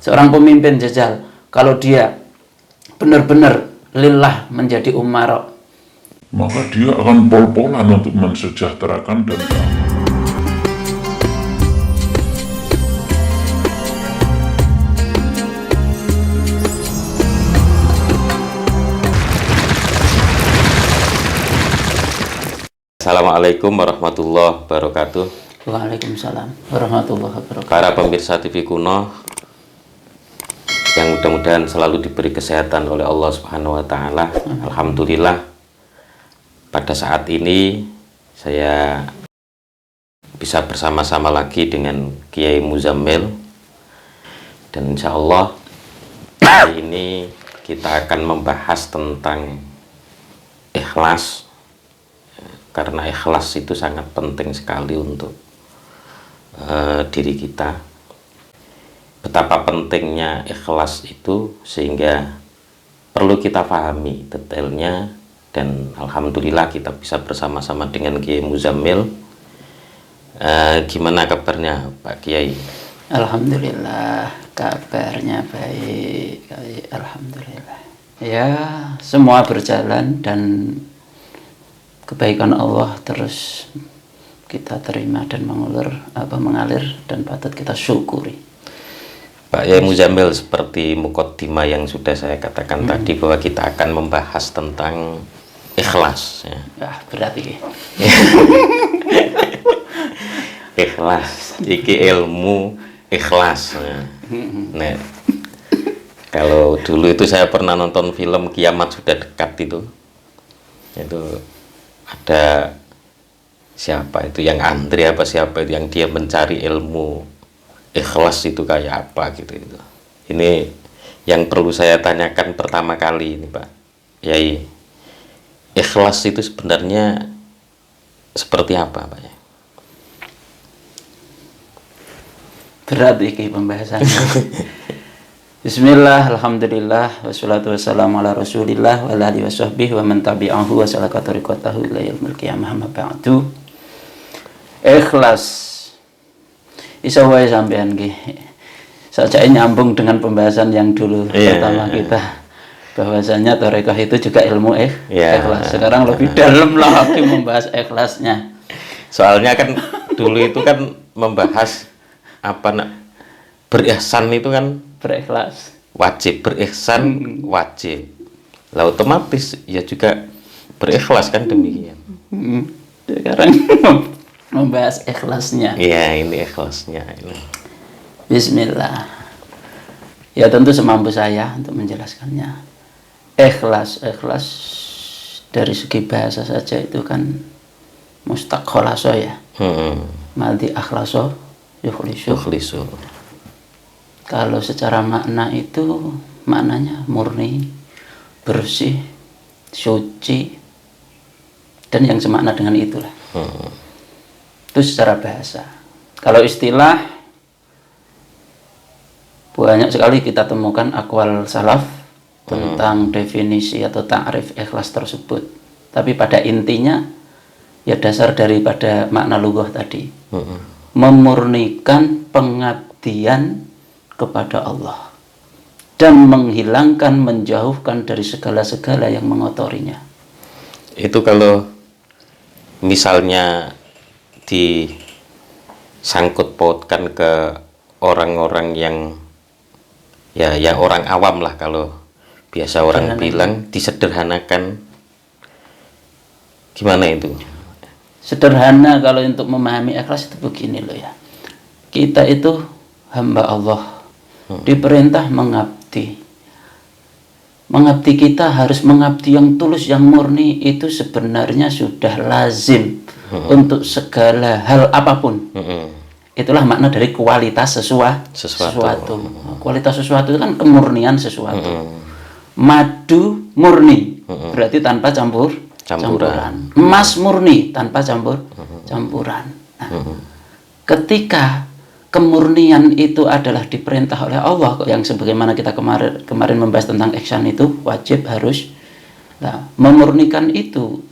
Seorang pemimpin Jajal, kalau dia benar-benar lillah menjadi umara, maka dia akan pol-polan untuk mensejahterakan dan Assalamualaikum warahmatullahi wabarakatuh. Waalaikumsalam warahmatullahi wabarakatuh. Para pemirsa TV Kuno yang mudah-mudahan selalu diberi kesehatan oleh Allah Subhanahu wa Ta'ala. Alhamdulillah, pada saat ini saya bisa bersama-sama lagi dengan Kiai Muzammil, dan insya Allah hari ini kita akan membahas tentang ikhlas, karena ikhlas itu sangat penting sekali untuk diri kita. Betapa pentingnya ikhlas itu sehingga perlu kita pahami detailnya, dan alhamdulillah kita bisa bersama-sama dengan Kiai Muzammil. Gimana kabarnya Pak Kiai? Alhamdulillah, kabarnya baik. Alhamdulillah. Ya, semua berjalan dan kebaikan Allah terus kita terima dan mengalir dan patut kita syukuri. Pak Kiai Muzammil, seperti mukaddimah yang sudah saya katakan tadi, bahwa kita akan membahas tentang ikhlas ya. Berarti ikhlas iki ilmu ikhlas ya. Nah, kalau dulu itu saya pernah nonton film Kiamat Sudah Dekat, itu ada siapa itu yang Andre apa siapa itu yang dia mencari ilmu ikhlas itu kayak apa gitu. Ini yang perlu saya tanyakan pertama kali ini Pak Yai, ikhlas itu sebenarnya seperti apa Pak Yai? berat iki pembahasannya. Bismillah, alhamdulillah, wassalatu wassalamu ala rasulillah wa ala alihi wa sahbihi wa man tabi'ahu wa salaka tariqatahu ila yaumil qiyamah, amma ba'du. Ikhlas isa wae sampean nggih. Saja nyambung dengan pembahasan yang dulu pertama kita, bahwasanya tarekah itu juga ilmu ikhlas. Sekarang lebih dalam lagi membahas ikhlasnya. Soalnya kan dulu itu kan membahas berihsan itu kan berikhlas wajib, berihsan wajib. Lah otomatis ya juga berikhlas kan demikian. Sekarang membahas ikhlasnya. Iya, ini ikhlasnya ini. Bismillah. Ya tentu semampu saya untuk menjelaskannya. Ikhlas dari segi bahasa saja itu kan mustaq khalaso ya. Maldi akhlaso yukhlisu. Kalau secara makna itu maknanya murni, bersih, suci, dan yang semakna dengan itulah. Itu secara bahasa. Kalau istilah, banyak sekali kita temukan aqwal salaf tentang definisi atau ta'rif ikhlas tersebut. Tapi pada intinya ya dasar daripada makna lughah tadi, memurnikan pengabdian kepada Allah dan menghilangkan, menjauhkan dari segala-segala yang mengotorinya. Itu kalau misalnya disangkut pautkan ke orang-orang yang ya orang awam lah, kalau biasa orang bilang disederhanakan, gimana itu? Sederhana kalau untuk memahami ikhlas itu begini loh ya. Kita itu hamba Allah, diperintah mengabdi. Mengabdi kita harus mengabdi yang tulus, yang murni. Itu sebenarnya sudah lazim untuk segala hal apapun. Itulah makna dari kualitas sesuatu. Kualitas sesuatu itu kan kemurnian sesuatu. Madu murni berarti tanpa campuran. Emas murni tanpa campuran. Nah, ketika kemurnian itu adalah diperintah oleh Allah, yang sebagaimana kita kemarin membahas tentang ihsan itu wajib harus. Nah, memurnikan itu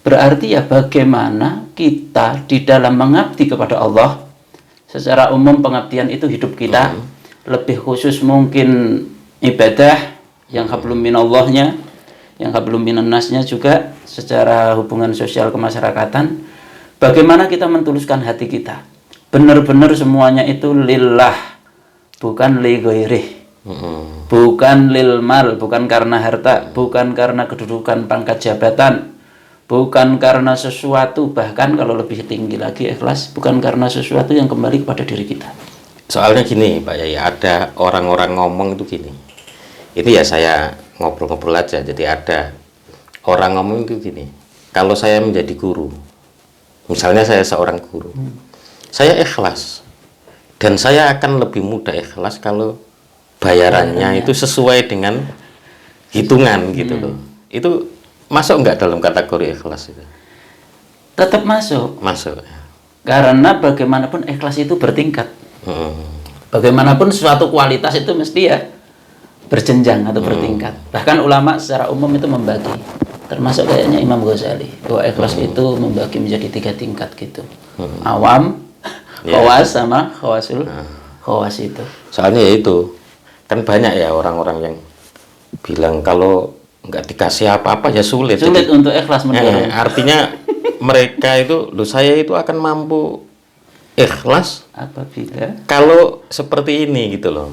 berarti ya bagaimana kita di dalam mengabdi kepada Allah. Secara umum pengabdian itu hidup kita lebih khusus mungkin ibadah yang hablum minallahnya, yang hablum minannasnya juga secara hubungan sosial kemasyarakatan. Bagaimana kita mentuluskan hati kita? Benar-benar semuanya itu lillah, bukan li ghairih. Bukan lil mal, bukan karena harta, bukan karena kedudukan pangkat jabatan, bukan karena sesuatu, bahkan kalau lebih tinggi lagi ikhlas, bukan karena sesuatu yang kembali kepada diri kita. Soalnya gini Pak Yai, ada orang-orang ngomong itu gini. Ini ya saya ngobrol-ngobrol aja. Jadi ada orang ngomong itu gini. Kalau saya menjadi guru, misalnya saya seorang guru, saya ikhlas. Dan saya akan lebih mudah ikhlas kalau bayarannya itu sesuai dengan hitungan gitu loh. Itu masuk nggak dalam kategori ikhlas itu? Tetap masuk. Masuk. Karena bagaimanapun ikhlas itu bertingkat. Bagaimanapun suatu kualitas itu mesti ya berjenjang atau bertingkat. Bahkan ulama secara umum itu membagi. Termasuk kayaknya Imam Ghazali, bahwa ikhlas itu membagi menjadi 3 tingkat gitu. Awam, khawas sama khawasul khawas itu. Soalnya ya itu, kan banyak ya orang-orang yang bilang kalau nggak dikasih apa-apa ya sulit. Sulit Jadi, untuk ikhlas mendorong. artinya mereka itu, loh saya itu akan mampu ikhlas Apabila kalau seperti ini gitu loh.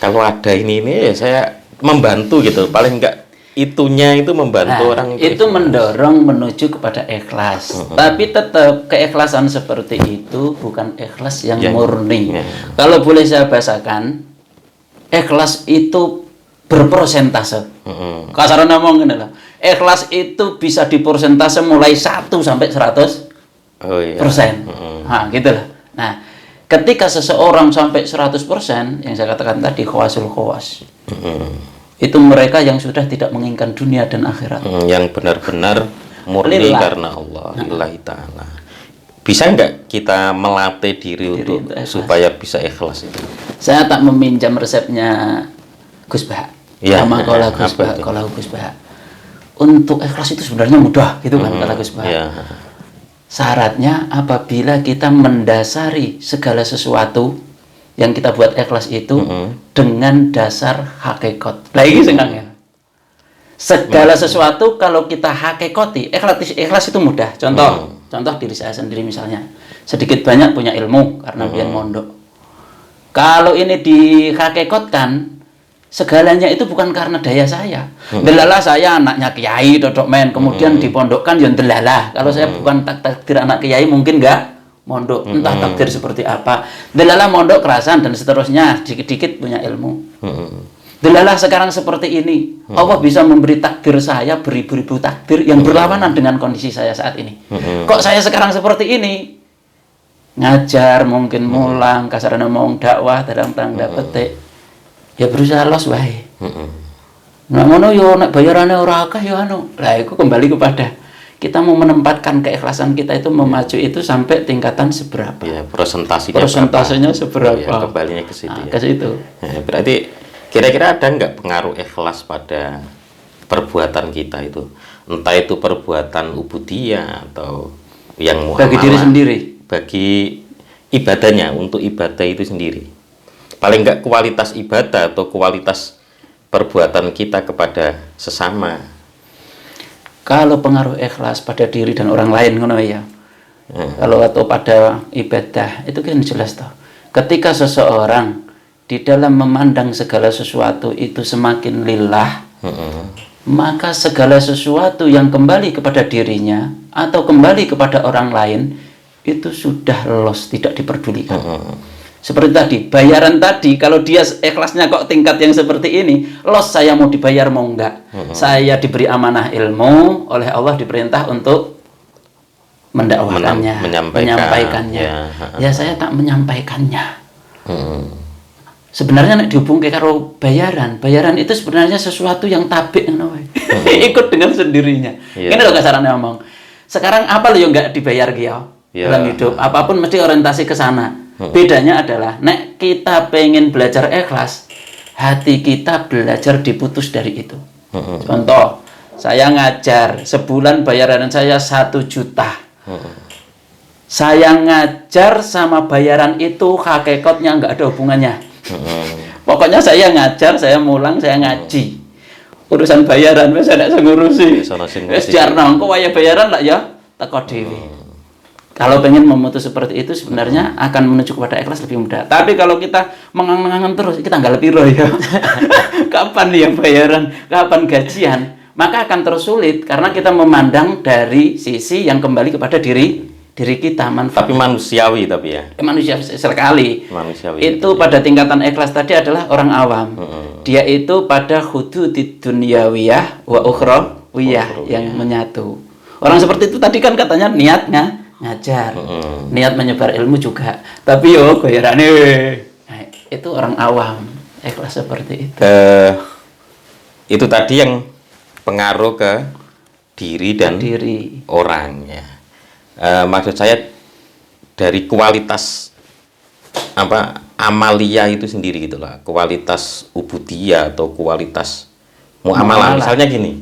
Kalau ada ini ya saya membantu gitu. Paling enggak itunya itu membantu orang itu ikhlas. mendorong menuju kepada ikhlas. Tapi tetap keikhlasan seperti itu bukan ikhlas yang murni. Kalau boleh saya bahasakan, ikhlas itu berpersentase. Kasarnya ngomong ini lah. Ikhlas itu bisa dipersentase mulai 1 sampai 100%. Nah, gitu lah. Nah, ketika seseorang sampai 100%, yang saya katakan tadi khawasul khawas. Itu mereka yang sudah tidak menginginkan dunia dan akhirat. Yang benar-benar murni Lillah. karena Allah, lillahi ta'ala. Bisa nggak kita melatih diri untuk supaya bisa ikhlas itu? Saya tak meminjam resepnya Gus Bah. Ya, Sama kalau Gus Bah, kalau Gus Bah. Untuk ikhlas itu sebenarnya mudah, gitu kan kata Gus Bah. Ya. Syaratnya apabila kita mendasari segala sesuatu yang kita buat ikhlas itu dengan dasar hakikat. Lah ini senangnya. Segala sesuatu kalau kita hakikati, ikhlas itu mudah. Contoh diri saya sendiri misalnya. Sedikit banyak punya ilmu karena biar mondok. Kalau ini dihakikatkan, segalanya itu bukan karena daya saya. Delalah saya anaknya kiai dodok men, kemudian dipondokkan ya delalah. Kalau saya bukan takdir anak kiai mungkin enggak mondok, entah takdir seperti apa. Delalah mondok kerasan dan seterusnya, dikit-dikit punya ilmu. Delalah sekarang seperti ini. Allah bisa memberi takdir saya beribu-ribu takdir yang berlawanan dengan kondisi saya saat ini. Kok saya sekarang seperti ini? Ngajar, mungkin mulang, kasarnya ngomong dakwah, dalam tanda petik. Ya berusaha los wae. Nah ngono yo nek bayarane ora akeh yo anu. Lah itu kembali kepada kita mau menempatkan keikhlasan kita itu memacu itu sampai tingkatan seberapa. Ya, persentasenya seberapa. Ya, kembalinya ke situ. Ke situ. Ya, berarti kira-kira ada nggak pengaruh ikhlas pada perbuatan kita itu? Entah itu perbuatan ubudiyah atau yang muamalah. Bagi diri sendiri. Bagi ibadahnya, untuk ibadah itu sendiri. Paling nggak kualitas ibadah atau kualitas perbuatan kita kepada sesama. Kalau pengaruh ikhlas pada diri dan orang lain ngono ya. Kalau atau pada ibadah itu kan jelas toh. Ketika seseorang di dalam memandang segala sesuatu itu semakin lillah, maka segala sesuatu yang kembali kepada dirinya atau kembali kepada orang lain itu sudah los, tidak diperdulikan. Seperti tadi, bayaran tadi, kalau dia ikhlasnya kok tingkat yang seperti ini, los saya mau dibayar mau enggak. Saya diberi amanah ilmu, oleh Allah diperintah untuk mendakwahkannya, menyampaikannya. Ya saya tak menyampaikannya. Sebenarnya nek dihubungke karo bayaran itu sebenarnya sesuatu yang tabi ikut dengan sendirinya. Ini loh kasarannya ngomong. Sekarang apa lo yang enggak dibayar dalam hidup? Apapun mesti orientasi ke sana. Bedanya adalah nek kita pengen belajar ikhlas, hati kita belajar diputus dari itu. Contoh, saya ngajar sebulan bayaran saya 1 juta. Saya ngajar sama bayaran itu hakikatnya nggak ada hubungannya. Pokoknya saya ngajar, saya mulang, saya ngaji. Urusan bayaran wis nek sing ngurusi. Wis jarno engko waya bayaran lah ya teko dhewe. Kalau pengen memutus seperti itu sebenarnya akan menuju kepada ikhlas lebih mudah. Tapi kalau kita mengang-mengangan terus, kita nggak piro ya. Kapan ya bayaran, kapan gajian, maka akan terus sulit karena kita memandang dari sisi yang kembali kepada diri kita, manfaat. Tapi manusiawi tapi ya. Manusia sekali. Manusiawi. Itu pada tingkatan ikhlas tadi adalah orang awam. Dia itu pada hududid dunyawiyah wa ukhrawiyah yang menyatu. Orang seperti itu tadi kan katanya niatnya ngajar, niat menyebar ilmu juga. Tapi yo bayarannya, nah, itu orang awam. Ikhlas seperti itu. Itu tadi yang pengaruh ke diri dan orang ya. Maksud saya dari kualitas amalia itu sendiri gitulah, kualitas ubudiyah atau kualitas muamalah. Misalnya gini,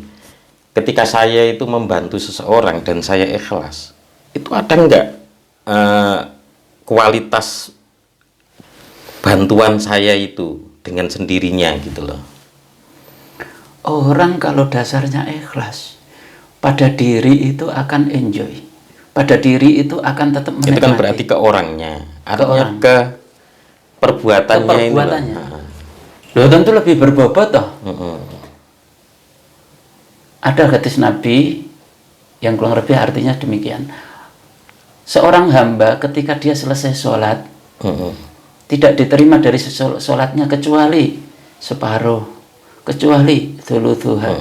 ketika saya itu membantu seseorang dan saya ikhlas, itu ada nggak kualitas bantuan saya itu dengan sendirinya gitu loh. Orang kalau dasarnya ikhlas, pada diri itu akan enjoy. Pada diri itu akan tetap menikmati. Itu kan berarti ke orangnya, artinya ke perbuatannya. Loh tentu lebih berbobot toh. Ada hadis Nabi yang kurang lebih artinya demikian. Seorang hamba ketika dia selesai sholat, tidak diterima dari sholatnya kecuali separuh, kecuali thuluthuha,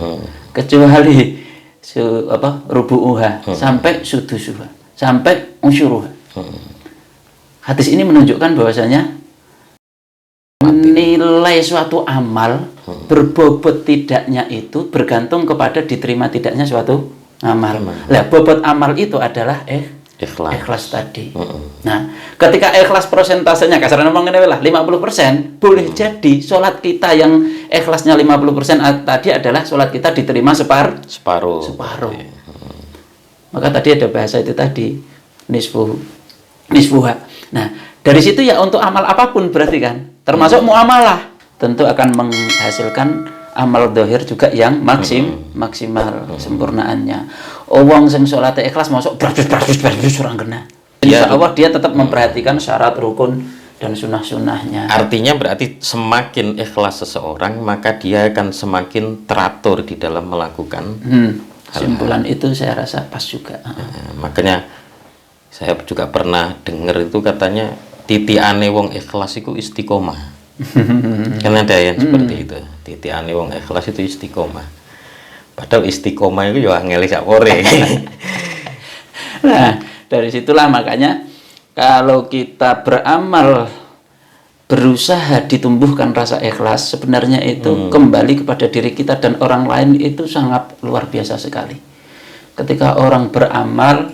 kecuali rubu'uha, sampai sudusuha, sampai usyuruha. Hadis ini menunjukkan bahwasanya nilai suatu amal berbobot tidaknya itu bergantung kepada diterima tidaknya suatu amal. Lah bobot amal itu adalah ikhlas tadi. Nah, ketika ikhlas persentasenya kasar ngomong ngene lah 50%, boleh jadi sholat kita yang ikhlasnya 50% tadi adalah sholat kita diterima separuh. Maka tadi ada bahasa itu tadi nisfuha. Nah, dari situ ya untuk amal apapun berarti kan, termasuk muamalah, tentu akan menghasilkan amal dohir juga yang maksimal sempurnaannya. Wong sing salate ikhlas masuk berdus orang kena. Insya Allah dia tetap memperhatikan syarat rukun dan sunnah-sunnahnya. Artinya berarti semakin ikhlas seseorang maka dia akan semakin teratur di dalam melakukan Simpulan itu saya rasa pas juga. Makanya saya juga pernah dengar itu katanya titiane wong ikhlas itu istiqomah. Kan ada yang seperti itu. Titiane wong ikhlas itu istiqomah. Padahal istiqomah itu ya angel sapore. Nah, dari situlah makanya kalau kita beramal berusaha ditumbuhkan rasa ikhlas, sebenarnya itu kembali kepada diri kita dan orang lain itu sangat luar biasa sekali. Ketika orang beramal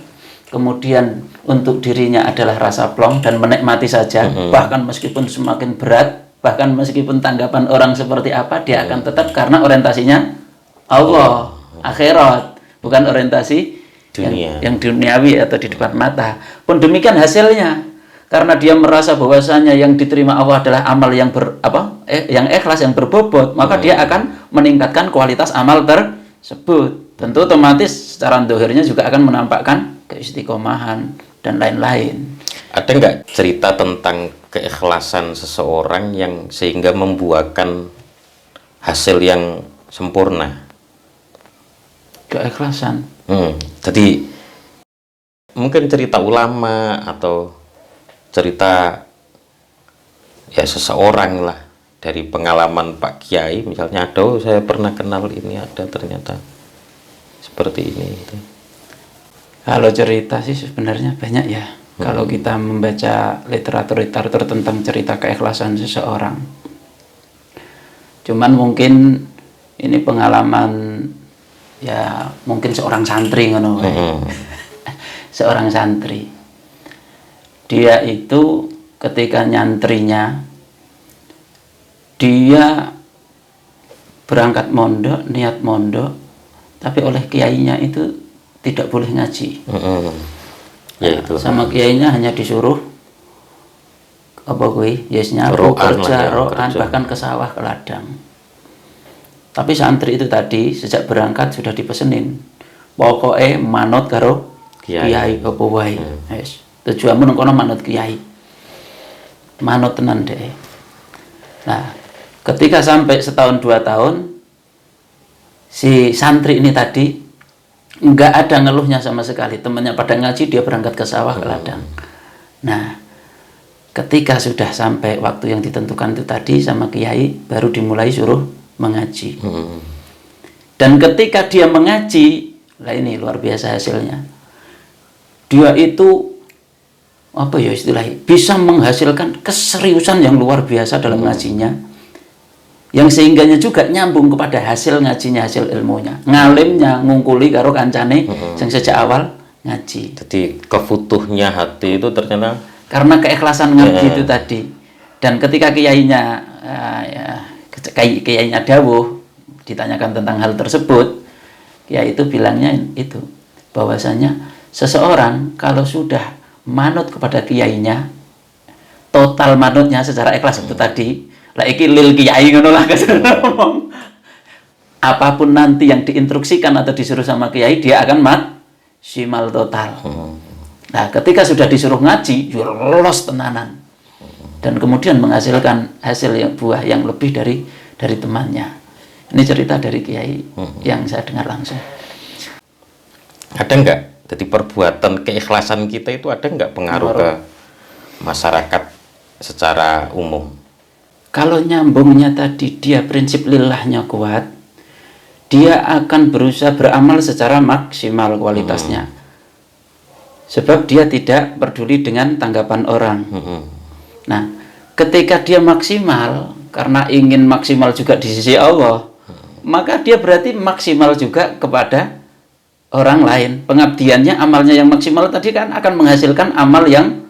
kemudian untuk dirinya adalah rasa plong dan menikmati saja, bahkan meskipun semakin berat, bahkan meskipun tanggapan orang seperti apa, dia akan tetap karena orientasinya Allah, akhirat, bukan orientasi dunia. Yang duniawi atau di depan mata. Pun demikian hasilnya, karena dia merasa bahwasanya yang diterima Allah adalah amal yang yang ikhlas, yang berbobot, maka dia akan meningkatkan kualitas amal tersebut. Tentu otomatis secara dohirnya juga akan menampakkan keistiqomahan dan lain-lain. Ada nggak cerita tentang keikhlasan seseorang yang sehingga membuahkan hasil yang sempurna? Keikhlasan. Jadi mungkin cerita ulama atau cerita ya seseorang lah dari pengalaman Pak Kiai, misalnya ada, saya pernah kenal ini, ada ternyata seperti ini. Gitu. Kalau cerita sih sebenarnya banyak ya. Kalau kita membaca literatur tentang cerita keikhlasan seseorang, cuman mungkin ini pengalaman ya mungkin seorang santri ngono. Seorang santri, dia itu ketika nyantrinya, dia berangkat mondok, niat mondok, tapi oleh kiainya itu tidak boleh ngaji. Ya, itu. Sama kiainya hanya disuruh apa kuwi? Yes nyapu, Roan kerja, lah ya, roan, kerja. bahkan ke sawah, ke ladang. Tapi santri itu tadi sejak berangkat sudah dipesenin. Pokoknya manut karo kiai apa wae. Wis, tujuanmu nang kono manut kiai. Manut tenan deh. Nah, ketika sampai setahun 2 tahun si santri ini tadi nggak ada ngeluhnya sama sekali. Temannya pada ngaji, dia berangkat ke sawah, ke ladang. Nah, ketika sudah sampai waktu yang ditentukan itu tadi sama kiai, baru dimulai suruh mengaji. Dan ketika dia mengaji, lah ini luar biasa hasilnya. Dia itu apa ya istilahnya, bisa menghasilkan keseriusan yang luar biasa dalam ngajinya, yang sehingganya juga nyambung kepada hasil ngajinya, hasil ilmunya. Ngalimnya ngungkuli karo kancane yang sejak awal ngaji. Jadi kefutuhnya hati itu ternyata Karena keikhlasan ngaji itu tadi. Dan ketika kiainya kiainya dawuh ditanyakan tentang hal tersebut, kiai itu bilangnya itu bahwasanya seseorang kalau sudah manut kepada kiainya, total manutnya secara ikhlas itu tadi, lah iki lil kiai ngono lah ngomong. Apapun nanti yang diinstruksikan atau disuruh sama kiai, dia akan maksimal total. Nah, ketika sudah disuruh ngaji, lolos tenanan. Dan kemudian menghasilkan hasil yang buah yang lebih dari temannya. Ini cerita dari kiai yang saya dengar langsung. ada nggak? Jadi perbuatan keikhlasan kita itu ada nggak pengaruh ke masyarakat secara umum? Kalau nyambungnya tadi dia prinsip lillahnya kuat, dia akan berusaha beramal secara maksimal kualitasnya. Sebab dia tidak peduli dengan tanggapan orang. Nah, ketika dia maksimal, karena ingin maksimal juga di sisi Allah, maka dia berarti maksimal juga kepada orang lain. Pengabdiannya, amalnya yang maksimal tadi kan akan menghasilkan amal yang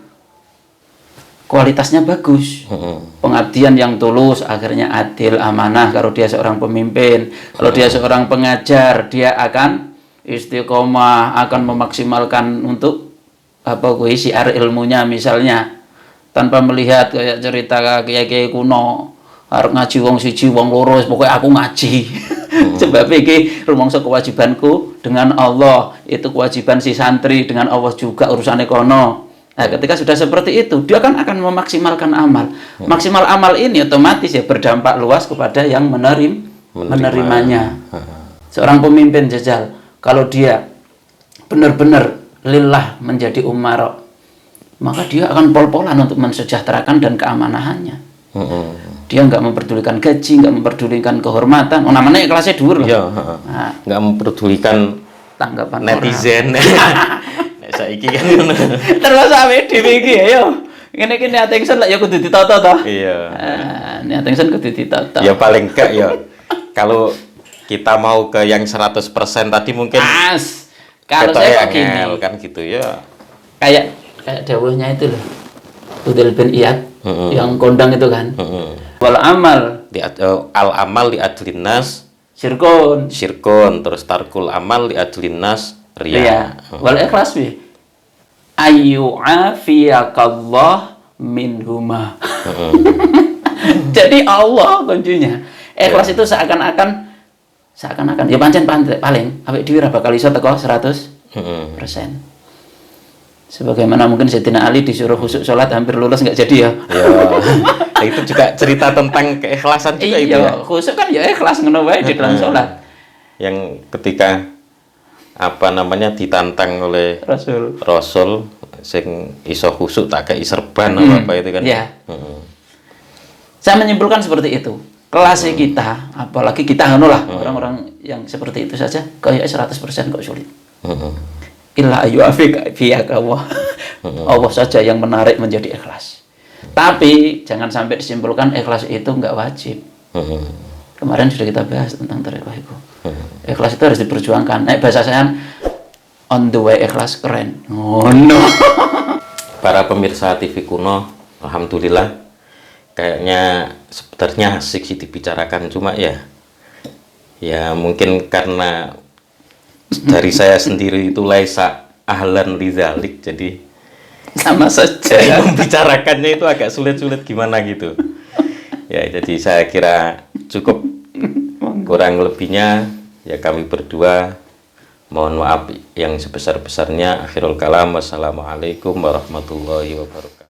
kualitasnya bagus. Pengabdian yang tulus akhirnya adil, amanah. Kalau dia seorang pemimpin, kalau dia seorang pengajar, dia akan istiqomah, akan memaksimalkan untuk apa syiar ilmunya misalnya, tanpa melihat kayak cerita kiai-kiai kuno arep ngaji wong siji wong loro pokoknya aku ngaji. Sebab iki rumangsa kewajibanku dengan Allah, itu kewajiban si santri dengan Allah juga urusannya kono. Nah, ketika sudah seperti itu, dia kan akan memaksimalkan amal. Maksimal amal ini otomatis ya berdampak luas kepada yang menerimanya. Seorang pemimpin jajal, kalau dia benar-benar lillah menjadi umara, maka dia akan pol-polan untuk mensejahterakan dan keamanahannya. Dia nggak memperdulikan gaji, nggak memperdulikan kehormatan. Oh, namanya kelasnya dhuwur loh. Nggak memperdulikan tanggapan netizen. Saiki kan terus awake dhewe iki ya ngene iki attention lek ya kudu ditata to. Iya. Attention kudu ditata. Ya paling enggak ya kalau kita mau ke yang 100% tadi mungkin kalau saya kok gini kan gitu ya. Kayak dawuhnya itu loh. Udel bin Iyad yang kondang itu kan. Wal amal Al amal li adlin nas syirkun terus tarkul amal li adlin nas riya. Wal ikhlas bi ayyu'afiyakallah minhuma. Jadi Allah kuncinya. Ikhlas itu seakan-akan ya pancen paling awake dhewe ra bakal iso teko 100%. Sebagaimana mungkin Sayyidina Ali disuruh khusyuk sholat hampir lulus nggak jadi ya. Nah, itu juga cerita tentang keikhlasan juga itu ya. Khusyuk kan ya ikhlas ngono wae di dalam sholat. Yang ketika ditantang oleh Rasul sing iso khusuk tak kei serban apa itu kan. Ya. Saya menyimpulkan seperti itu. Kelas kita, apalagi kita orang-orang yang seperti itu saja kayak 100% kok sulit. Illa ayyu'afika Allah. Allah saja yang menarik menjadi ikhlas. Tapi jangan sampai disimpulkan ikhlas itu enggak wajib. Kemarin sudah kita bahas tentang thariqah itu. Ikhlas itu harus diperjuangkan. Bahasa saya on the way ikhlas keren. Oh no. Para pemirsa TV Kuno, alhamdulillah kayaknya sebenarnya asik sih dibicarakan, cuma ya mungkin karena dari saya sendiri itu laisa ahlan lidzalik, jadi sama saja. Jadi membicarakannya itu agak sulit-sulit gimana gitu. Ya, jadi saya kira cukup. Kurang lebihnya ya kami berdua mohon maaf yang sebesar-besarnya. Akhirul kalam, wassalamualaikum warahmatullahi wabarakatuh.